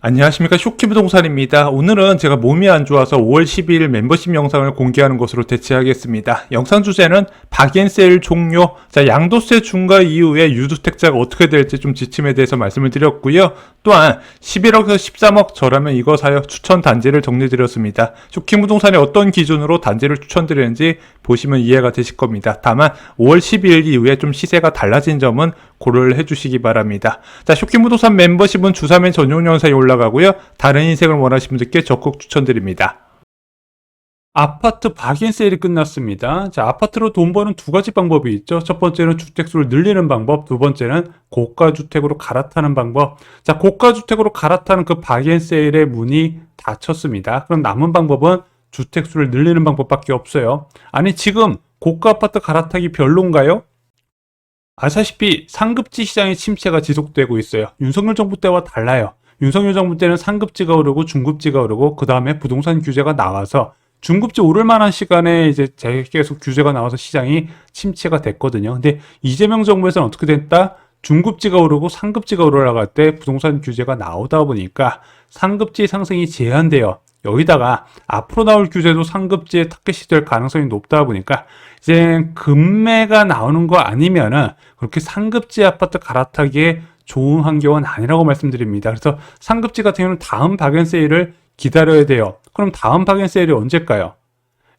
안녕하십니까, 쇼키부동산입니다. 오늘은 제가 몸이 안 좋아서 5월 12일 멤버십 영상을 공개하는 것으로 대체하겠습니다. 영상 주제는 박앤세일 종료, 양도세 중과 이후에 유주택자가 어떻게 될지 좀 지침에 대해서 말씀을 드렸고요. 또한 11억에서 13억 저라면 이거 사요 추천 단지를 정리드렸습니다. 쇼키부동산이 어떤 기준으로 단지를 추천드리는지 보시면 이해가 되실 겁니다. 다만 5월 12일 이후에 좀 시세가 달라진 점은 고려를 해주시기 바랍니다. 쇼키부동산 멤버십은 주사면 전용 영상이 올라가고요. 다른 인생을 원하시는 분들께 적극 추천드립니다. 아파트 박앤세일이 끝났습니다. 아파트로 돈 버는 두 가지 방법이 있죠. 첫 번째는 주택수를 늘리는 방법, 두 번째는 고가주택으로 갈아타는 방법. 고가주택으로 갈아타는 그 박앤세일의 문이 닫혔습니다. 그럼 남은 방법은 주택수를 늘리는 방법밖에 없어요. 아니, 지금 고가 아파트 갈아타기 별론가요? 아시다시피 상급지 시장의 침체가 지속되고 있어요. 윤석열 정부 때와 달라요. 윤석열 정부 때는 상급지가 오르고 중급지가 오르고 그 다음에 부동산 규제가 나와서 중급지 오를 만한 시간에 이제 계속 규제가 나와서 시장이 침체가 됐거든요. 근데 이재명 정부에서는 어떻게 됐다? 중급지가 오르고 상급지가 올라갈 때 부동산 규제가 나오다 보니까 상급지 상승이 제한돼요. 여기다가 앞으로 나올 규제도 상급지에 타겟이 될 가능성이 높다 보니까 이제 금매가 나오는 거 아니면은 그렇게 상급지 아파트 갈아타기에 좋은 환경은 아니라고 말씀드립니다. 그래서 상급지 같은 경우는 다음 박앤세일을 기다려야 돼요. 그럼 다음 박앤세일이 언제일까요?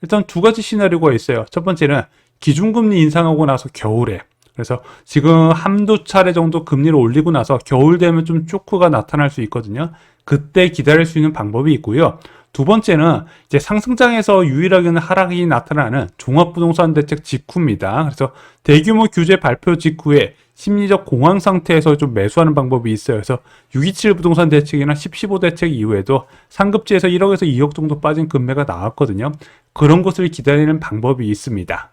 일단 두 가지 시나리오가 있어요. 첫 번째는 기준금리 인상하고 나서 겨울에, 그래서 지금 한두 차례 정도 금리를 올리고 나서 겨울 되면 좀 쇼크가 나타날 수 있거든요. 그때 기다릴 수 있는 방법이 있고요. 두 번째는 이제 상승장에서 유일하게는 하락이 나타나는 종합부동산 대책 직후입니다. 그래서 대규모 규제 발표 직후에 심리적 공황 상태에서 좀 매수하는 방법이 있어요. 그래서 627 부동산 대책이나 1015 대책 이후에도 상급지에서 1억에서 2억 정도 빠진 금매가 나왔거든요. 그런 것을 기다리는 방법이 있습니다.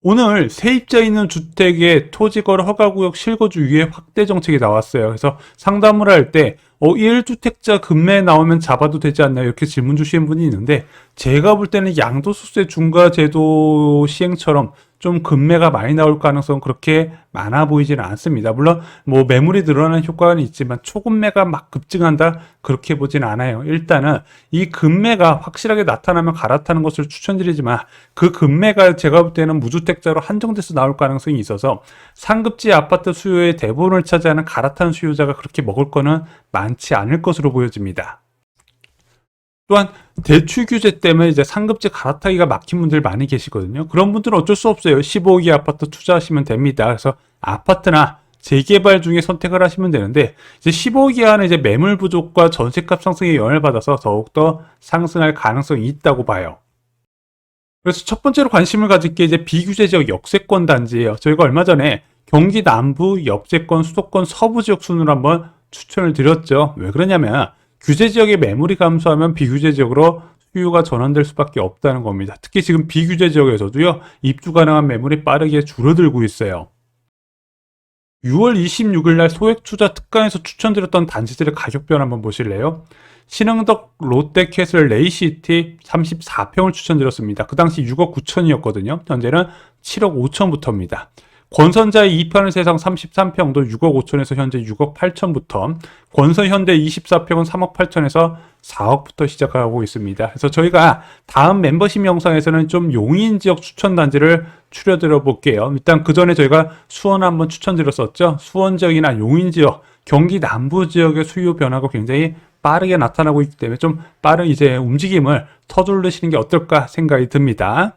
오늘 세입자 있는 주택의 토지거래 허가구역 실거주 유예 확대 정책이 나왔어요. 그래서 상담을 할 때 1주택자 금매 나오면 잡아도 되지 않나요? 이렇게 질문 주시는 분이 있는데, 제가 볼 때는 양도소득세 중과 제도 시행처럼 좀 금매가 많이 나올 가능성은 그렇게 많아 보이지는 않습니다. 물론 뭐 매물이 늘어나는 효과는 있지만 초금매가 막 급증한다 그렇게 보지는 않아요. 일단은 이 금매가 확실하게 나타나면 갈아타는 것을 추천드리지만 그 금매가 제가 볼 때는 무주택자로 한정돼서 나올 가능성이 있어서 상급지 아파트 수요의 대부분을 차지하는 갈아탄 수요자가 그렇게 먹을 거는 많지 않을 것으로 보여집니다. 또한 대출 규제 때문에 이제 상급지 갈아타기가 막힌 분들 많이 계시거든요. 그런 분들은 어쩔 수 없어요. 15억이 아파트 투자하시면 됩니다. 그래서 아파트나 재개발 중에 선택을 하시면 되는데, 이제 15억 이하는 이제 매물 부족과 전세값 상승에 영향을 받아서 더욱더 상승할 가능성이 있다고 봐요. 그래서 첫 번째로 관심을 가질 게 이제 비규제 지역 역세권 단지예요. 저희가 얼마 전에 경기 남부 역세권, 수도권 서부 지역 순으로 한번 추천을 드렸죠. 왜 그러냐면 규제 지역의 매물이 감소하면 비규제 지역으로 수요가 전환될 수밖에 없다는 겁니다. 특히 지금 비규제 지역에서도요, 입주 가능한 매물이 빠르게 줄어들고 있어요. 6월 26일 날 소액 투자 특강에서 추천드렸던 단지들의 가격 변 한번 보실래요? 신흥덕 롯데캐슬 레이시티 34평을 추천드렸습니다. 그 당시 6억 9천이었거든요. 현재는 7억 5천부터입니다. 권선자의 2편의 세상 33평도 6억 5천에서 현재 6억 8천부터, 권선현대 24평은 3억 8천에서 4억부터 시작하고 있습니다. 그래서 저희가 다음 멤버십 영상에서는 좀 용인 지역 추천 단지를 추려드려 볼게요. 일단 그 전에 저희가 수원 한번 추천드렸었죠. 수원 지역이나 용인 지역, 경기 남부 지역의 수요 변화가 굉장히 빠르게 나타나고 있기 때문에 좀 빠른 이제 움직임을 서두르시는 게 어떨까 생각이 듭니다.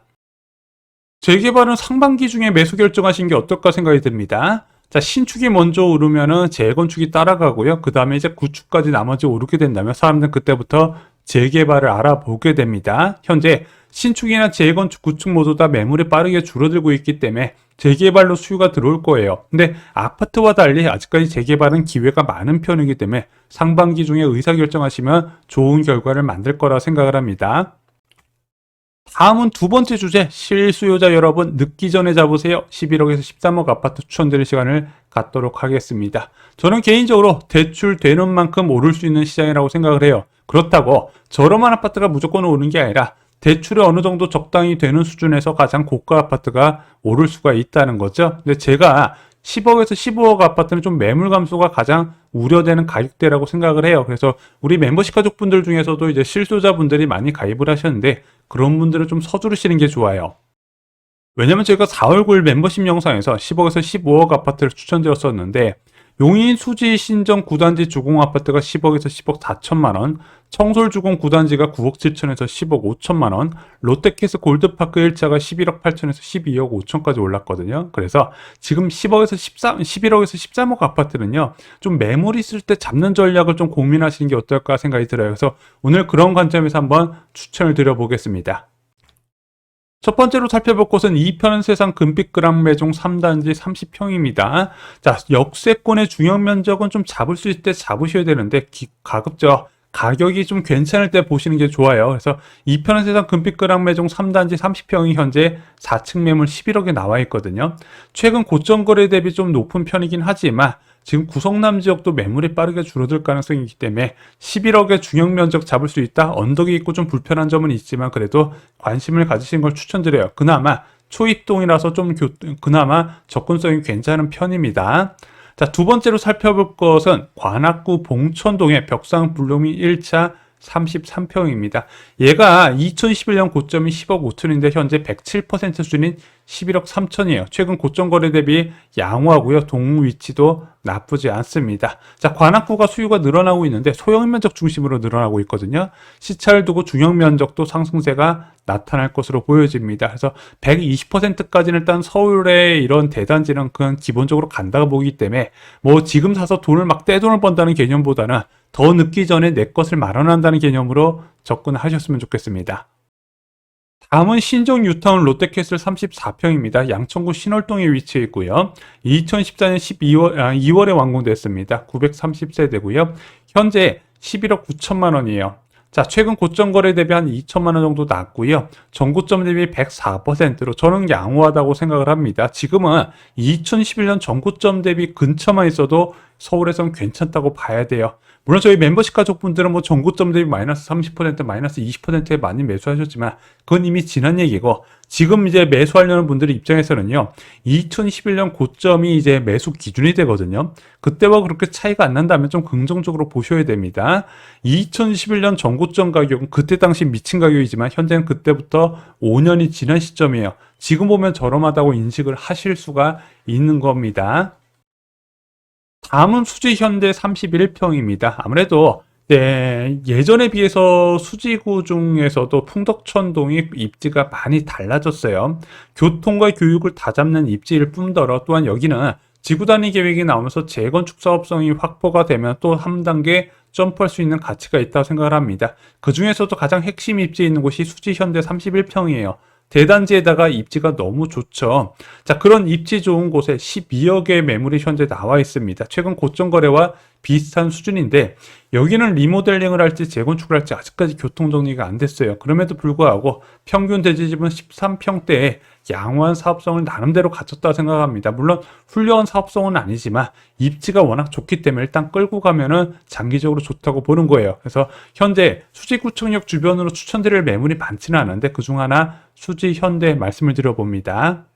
재개발은 상반기 중에 매수 결정하신 게 어떨까 생각이 듭니다. 신축이 먼저 오르면은 재건축이 따라가고요. 그 다음에 이제 구축까지 나머지 오르게 된다면 사람들은 그때부터 재개발을 알아보게 됩니다. 현재 신축이나 재건축, 구축 모두 다 매물이 빠르게 줄어들고 있기 때문에 재개발로 수요가 들어올 거예요. 근데 아파트와 달리 아직까지 재개발은 기회가 많은 편이기 때문에 상반기 중에 의사결정하시면 좋은 결과를 만들 거라 생각을 합니다. 다음은 두 번째 주제, 실수요자 여러분 늦기 전에 잡으세요. 11억에서 13억 아파트 추천드릴 시간을 갖도록 하겠습니다. 저는 개인적으로 대출되는 만큼 오를 수 있는 시장이라고 생각을 해요. 그렇다고 저렴한 아파트가 무조건 오르는 게 아니라 대출이 어느 정도 적당히 되는 수준에서 가장 고가 아파트가 오를 수가 있다는 거죠. 근데 제가 10억에서 15억 아파트는 좀 매물 감소가 가장 우려되는 가격대라고 생각을 해요. 그래서 우리 멤버십 가족분들 중에서도 이제 실소자분들이 많이 가입을 하셨는데 그런 분들은 좀 서두르시는 게 좋아요. 왜냐면 저희가 4월 9일 멤버십 영상에서 10억에서 15억 아파트를 추천드렸었는데 용인 수지 신정 9단지 주공 아파트가 10억에서 10억 4천만 원, 청솔 주공 9단지가 9억 7천에서 10억 5천만 원, 롯데캐슬 골드파크 1차가 11억 8천에서 12억 5천까지 올랐거든요. 그래서 지금 11억에서 13억 아파트는요, 좀 매물 있을 때 잡는 전략을 좀 고민하시는 게 어떨까 생각이 들어요. 그래서 오늘 그런 관점에서 한번 추천을 드려보겠습니다. 첫 번째로 살펴볼 곳은 이편 세상 금빛 그랑 매종 3단지 30평입니다. 자, 역세권의 중형 면적은 좀 잡을 수 있을 때 잡으셔야 되는데 가급적 가격이 좀 괜찮을 때 보시는 게 좋아요. 그래서 이편 세상 금빛 그랑 매종 3단지 30평이 현재 4층 매물 11억에 나와 있거든요. 최근 고점 거래 대비 좀 높은 편이긴 하지만 지금 구성남 지역도 매물이 빠르게 줄어들 가능성이 있기 때문에 11억의 중형 면적 잡을 수 있다. 언덕이 있고 좀 불편한 점은 있지만 그래도 관심을 가지신 걸 추천드려요. 그나마 초입동이라서 좀 그나마 접근성이 괜찮은 편입니다. 자, 두 번째로 살펴볼 것은 관악구 봉천동의 벽상 블루밍 1차 33평입니다. 얘가 2011년 고점이 10억 5천인데 현재 107% 수준인 11억 3천이에요. 최근 고점 거래 대비 양호하고요. 동 위치도 나쁘지 않습니다. 자, 관악구가 수요가 늘어나고 있는데 소형 면적 중심으로 늘어나고 있거든요. 시차를 두고 중형 면적도 상승세가 나타날 것으로 보여집니다. 그래서 120%까지는 일단 서울의 이런 대단지는 그냥 기본적으로 간다고 보기 때문에 뭐 지금 사서 돈을 막 떼돈을 번다는 개념보다는 더 늦기 전에 내 것을 마련한다는 개념으로 접근하셨으면 좋겠습니다. 다음은 신정 뉴타운 롯데캐슬 34평입니다. 양천구 신월동에 위치해 있고요. 2014년 2월에 완공됐습니다. 930세대고요. 현재 11억 9천만 원이에요. 자, 최근 고점 거래 대비 한 2천만 원 정도 낮고요. 전고점 대비 104%로 저는 양호하다고 생각을 합니다. 지금은 2011년 전고점 대비 근처만 있어도 서울에선 괜찮다고 봐야 돼요. 물론 저희 멤버십 가족분들은 뭐 전고점 대비 마이너스 30%, 마이너스 20%에 많이 매수하셨지만 그건 이미 지난 얘기고 지금 이제 매수하려는 분들의 입장에서는요. 2011년 고점이 이제 매수 기준이 되거든요. 그때와 그렇게 차이가 안 난다면 좀 긍정적으로 보셔야 됩니다. 2011년 전고점 가격은 그때 당시 미친 가격이지만 현재는 그때부터 5년이 지난 시점이에요. 지금 보면 저렴하다고 인식을 하실 수가 있는 겁니다. 다음은 수지 현대 31평입니다. 아무래도 예전에 비해서 수지구 중에서도 풍덕천동이 입지가 많이 달라졌어요. 교통과 교육을 다 잡는 입지일 뿐더러 또한 여기는 지구 단위 계획이 나오면서 재건축 사업성이 확보가 되면 또 한 단계 점프할 수 있는 가치가 있다고 생각을 합니다. 그 중에서도 가장 핵심 입지에 있는 곳이 수지 현대 31평이에요. 대단지에다가 입지가 너무 좋죠. 자, 그런 입지 좋은 곳에 12억의 매물이 현재 나와 있습니다. 최근 고점 거래와 비슷한 수준인데 여기는 리모델링을 할지 재건축을 할지 아직까지 교통 정리가 안 됐어요. 그럼에도 불구하고 평균 대지집은 13평대에 양호한 사업성을 나름대로 갖췄다 생각합니다. 물론 훌륭한 사업성은 아니지만 입지가 워낙 좋기 때문에 일단 끌고 가면은 장기적으로 좋다고 보는 거예요. 그래서 현재 수지구청역 주변으로 추천드릴 매물이 많지는 않은데 그중 하나 수지 현대 말씀을 드려봅니다.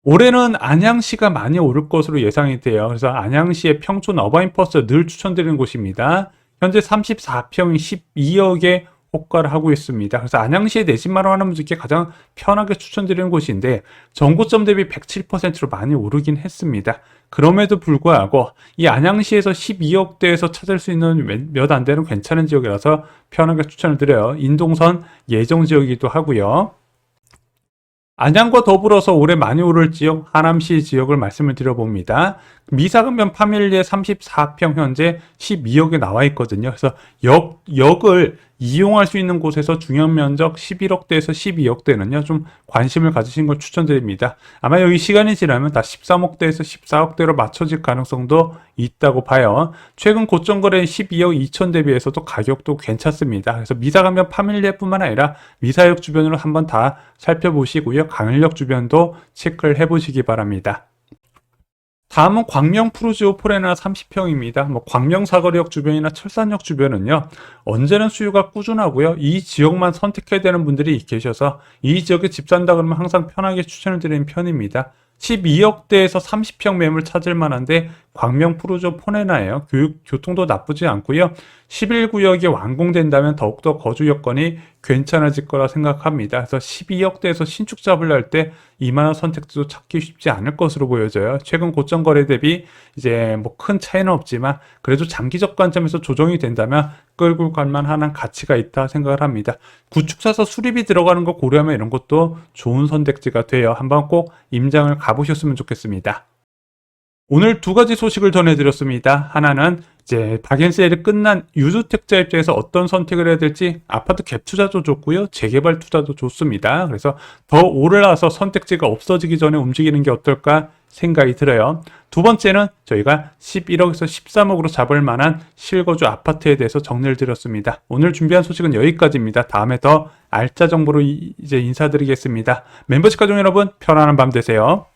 올해는 안양시가 많이 오를 것으로 예상이 돼요. 그래서 안양시의 평촌 어바인버스 늘 추천드리는 곳입니다. 현재 34평이 12억에 호가를 하고 있습니다. 그래서 안양시에 내 집 마련하는 분들께 가장 편하게 추천드리는 곳인데 전고점 대비 107%로 많이 오르긴 했습니다. 그럼에도 불구하고 이 안양시에서 12억대에서 찾을 수 있는 몇 안 되는 괜찮은 지역이라서 편하게 추천을 드려요. 인동선 예정 지역이기도 하고요. 안양과 더불어서 올해 많이 오를 지역 하남시 지역을 말씀을 드려봅니다. 미사금면 파밀리에 34평 현재 12억에 나와 있거든요. 그래서 역을 이용할 수 있는 곳에서 중형 면적 11억대에서 12억대는요 좀 관심을 가지신 걸 추천드립니다. 아마 여기 시간이 지나면 다 13억대에서 14억대로 맞춰질 가능성도 있다고 봐요. 최근 고점 거래인 12억 2천 대비해서도 가격도 괜찮습니다. 그래서 미사금면 파밀리에뿐만 아니라 미사역 주변으로 한번 다 살펴보시고요. 강일역 주변도 체크를 해보시기 바랍니다. 다음은 광명 푸르지오 포레나 30평입니다. 광명 사거리역 주변이나 철산역 주변은요, 언제는 수요가 꾸준하고요. 이 지역만 선택해야 되는 분들이 계셔서 이 지역에 집 산다 그러면 항상 편하게 추천을 드리는 편입니다. 12억대에서 30평 매물 찾을 만한데 광명 프루조 포네나예요. 교통도 나쁘지 않고요. 11구역이 완공된다면 더욱더 거주 여건이 괜찮아질 거라 생각합니다. 그래서 12억대에서 신축 잡으려 할 때 이만한 선택지도 찾기 쉽지 않을 것으로 보여져요. 최근 고점 거래 대비 이제 뭐 큰 차이는 없지만 그래도 장기적 관점에서 조정이 된다면 끌고 갈 만한 가치가 있다 생각을 합니다. 구축 사서 수리비 들어가는 거 고려하면 이런 것도 좋은 선택지가 돼요. 한번 꼭 임장을 가보셨으면 좋겠습니다. 오늘 두 가지 소식을 전해드렸습니다. 하나는 이제 박앤세일이 끝난 유주택자 입장에서 어떤 선택을 해야 될지, 아파트 갭 투자도 좋고요, 재개발 투자도 좋습니다. 그래서 더 올라서 선택지가 없어지기 전에 움직이는 게 어떨까 생각이 들어요. 두 번째는 저희가 11억에서 13억으로 잡을 만한 실거주 아파트에 대해서 정리를 드렸습니다. 오늘 준비한 소식은 여기까지입니다. 다음에 더 알짜 정보로 이제 인사드리겠습니다. 멤버십 가족 여러분, 편안한 밤 되세요.